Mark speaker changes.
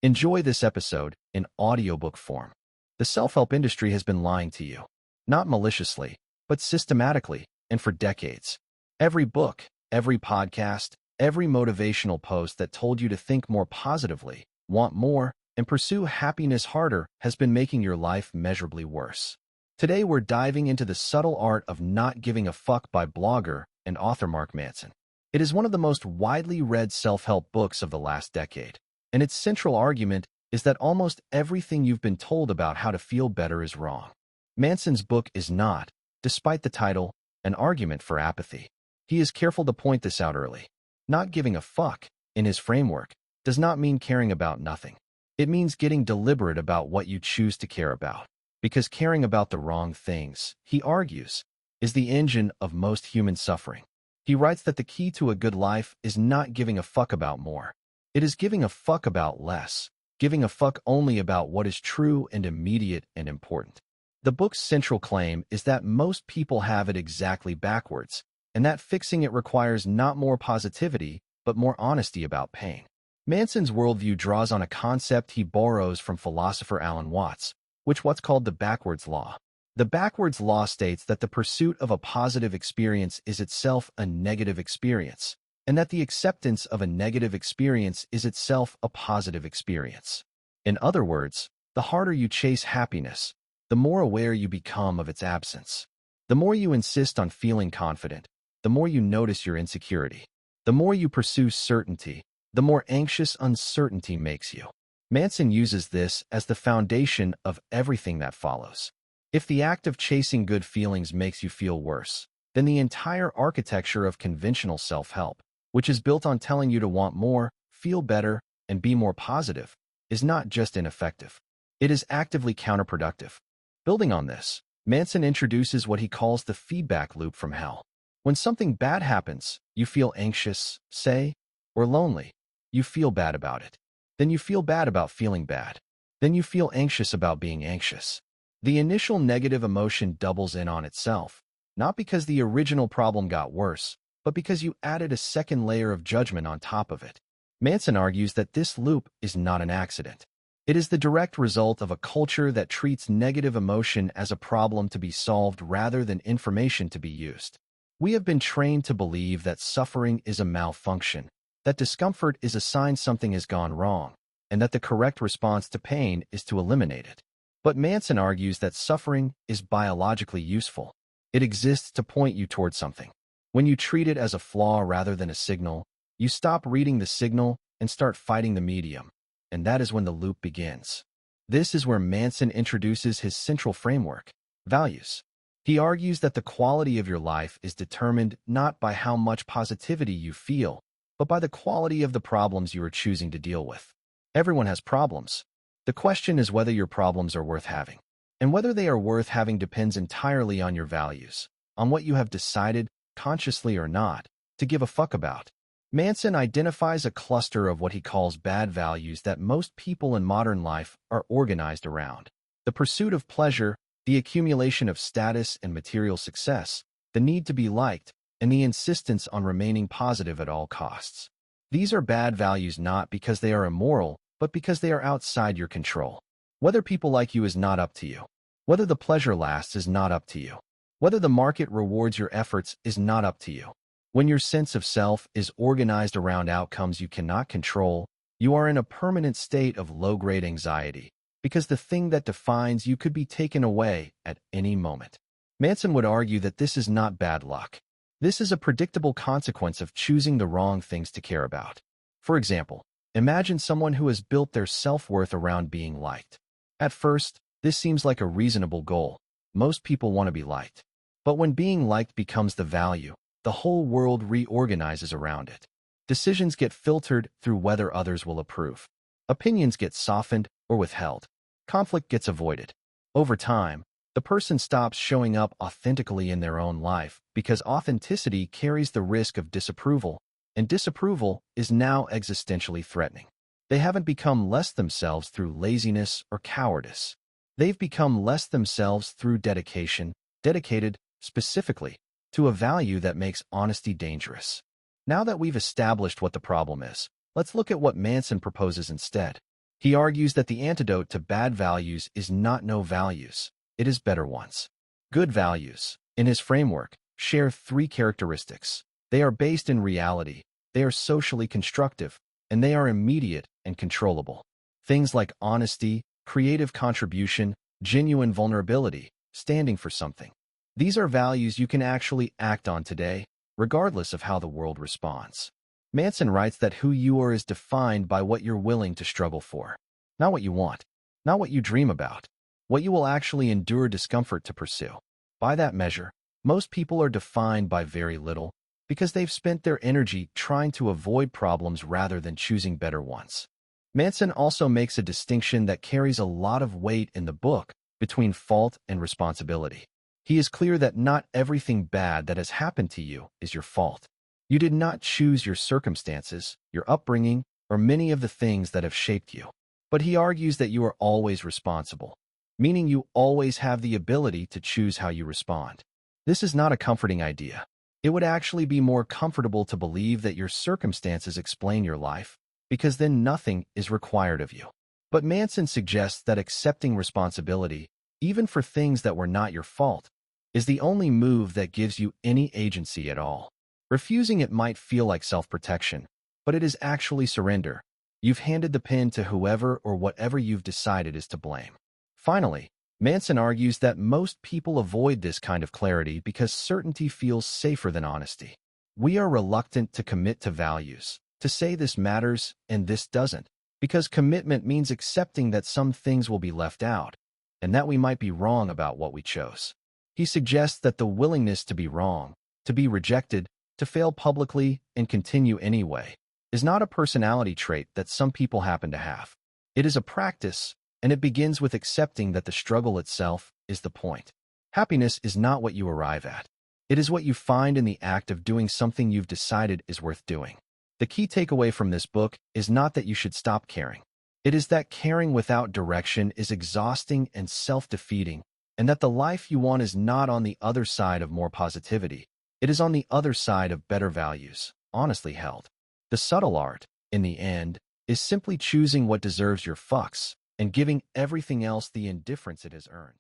Speaker 1: Enjoy this episode in audiobook form. The self-help industry has been lying to you, not maliciously, but systematically and for decades. Every book, every podcast, every motivational post that told you to think more positively, want more, and pursue happiness harder has been making your life measurably worse. Today we're diving into the subtle art of not giving a fuck by blogger and author Manson. It is one of the most widely read self-help books of the last decade, and its central argument is that almost everything you've been told about how to feel better is wrong. Manson's book is not, despite the title, an argument for apathy. He is careful to point this out early. Not giving a fuck, in his framework, does not mean caring about nothing. It means getting deliberate about what you choose to care about. Because caring about the wrong things, he argues, is the engine of most human suffering. He writes that the key to a good life is not giving a fuck about more. It is giving a fuck about less, giving a fuck only about what is true and immediate and important. The book's central claim is that most people have it exactly backwards, and that fixing it requires not more positivity, but more honesty about pain. Manson's worldview draws on a concept he borrows from philosopher Alan Watts, what's called the backwards law. The backwards law states that the pursuit of a positive experience is itself a negative experience, and that the acceptance of a negative experience is itself a positive experience. In other words, the harder you chase happiness, the more aware you become of its absence. The more you insist on feeling confident, the more you notice your insecurity. The more you pursue certainty, the more anxious uncertainty makes you. Manson uses this as the foundation of everything that follows. If the act of chasing good feelings makes you feel worse, then the entire architecture of conventional self-help, which is built on telling you to want more, feel better, and be more positive, is not just ineffective. It is actively counterproductive. Building on this, Manson introduces what he calls the feedback loop from hell. When something bad happens, you feel anxious, say, or lonely. You feel bad about it. Then you feel bad about feeling bad. Then you feel anxious about being anxious. The initial negative emotion doubles in on itself, not because the original problem got worse, but because you added a second layer of judgment on top of it. Manson argues that this loop is not an accident. It is the direct result of a culture that treats negative emotion as a problem to be solved rather than information to be used. We have been trained to believe that suffering is a malfunction, that discomfort is a sign something has gone wrong, and that the correct response to pain is to eliminate it. But Manson argues that suffering is biologically useful. It exists to point you toward something. When you treat it as a flaw rather than a signal, you stop reading the signal and start fighting the medium, and that is when the loop begins. This is where Manson introduces his central framework, values. He argues that the quality of your life is determined not by how much positivity you feel, but by the quality of the problems you are choosing to deal with. Everyone has problems. The question is whether your problems are worth having. And whether they are worth having depends entirely on your values, on what you have decided, consciously or not, to give a fuck about. Manson identifies a cluster of what he calls bad values that most people in modern life are organized around. The pursuit of pleasure, the accumulation of status and material success, the need to be liked, and the insistence on remaining positive at all costs. These are bad values not because they are immoral, but because they are outside your control. Whether people like you is not up to you. Whether the pleasure lasts is not up to you. Whether the market rewards your efforts is not up to you. When your sense of self is organized around outcomes you cannot control, you are in a permanent state of low-grade anxiety, because the thing that defines you could be taken away at any moment. Manson would argue that this is not bad luck. This is a predictable consequence of choosing the wrong things to care about. For example, imagine someone who has built their self-worth around being liked. At first, this seems like a reasonable goal. Most people want to be liked. But when being liked becomes the value, the whole world reorganizes around it. Decisions get filtered through whether others will approve. Opinions get softened or withheld. Conflict gets avoided. Over time, the person stops showing up authentically in their own life because authenticity carries the risk of disapproval, and disapproval is now existentially threatening. They haven't become less themselves through laziness or cowardice. They've become less themselves through dedication, dedicated, specifically, to a value that makes honesty dangerous. Now that we've established what the problem is, let's look at what Manson proposes instead. He argues that the antidote to bad values is not no values, it is better ones. Good values, in his framework, share three characteristics. They are based in reality, they are socially constructive, and they are immediate and controllable. Things like honesty, creative contribution, genuine vulnerability, standing for something. These are values you can actually act on today, regardless of how the world responds. Manson writes that who you are is defined by what you're willing to struggle for. Not what you want, not what you dream about, what you will actually endure discomfort to pursue. By that measure, most people are defined by very little, because they've spent their energy trying to avoid problems rather than choosing better ones. Manson also makes a distinction that carries a lot of weight in the book between fault and responsibility. He is clear that not everything bad that has happened to you is your fault. You did not choose your circumstances, your upbringing, or many of the things that have shaped you. But he argues that you are always responsible, meaning you always have the ability to choose how you respond. This is not a comforting idea. It would actually be more comfortable to believe that your circumstances explain your life, because then nothing is required of you. But Manson suggests that accepting responsibility, even for things that were not your fault, is the only move that gives you any agency at all. Refusing it might feel like self-protection, but it is actually surrender. You've handed the pen to whoever or whatever you've decided is to blame. Finally, Manson argues that most people avoid this kind of clarity because certainty feels safer than honesty. We are reluctant to commit to values, to say this matters and this doesn't, because commitment means accepting that some things will be left out, and that we might be wrong about what we chose. He suggests that the willingness to be wrong, to be rejected, to fail publicly and continue anyway, is not a personality trait that some people happen to have. It is a practice, and it begins with accepting that the struggle itself is the point. Happiness is not what you arrive at. It is what you find in the act of doing something you've decided is worth doing. The key takeaway from this book is not that you should stop caring. It is that caring without direction is exhausting and self-defeating, and that the life you want is not on the other side of more positivity. It is on the other side of better values, honestly held. The subtle art, in the end, is simply choosing what deserves your fucks and giving everything else the indifference it has earned.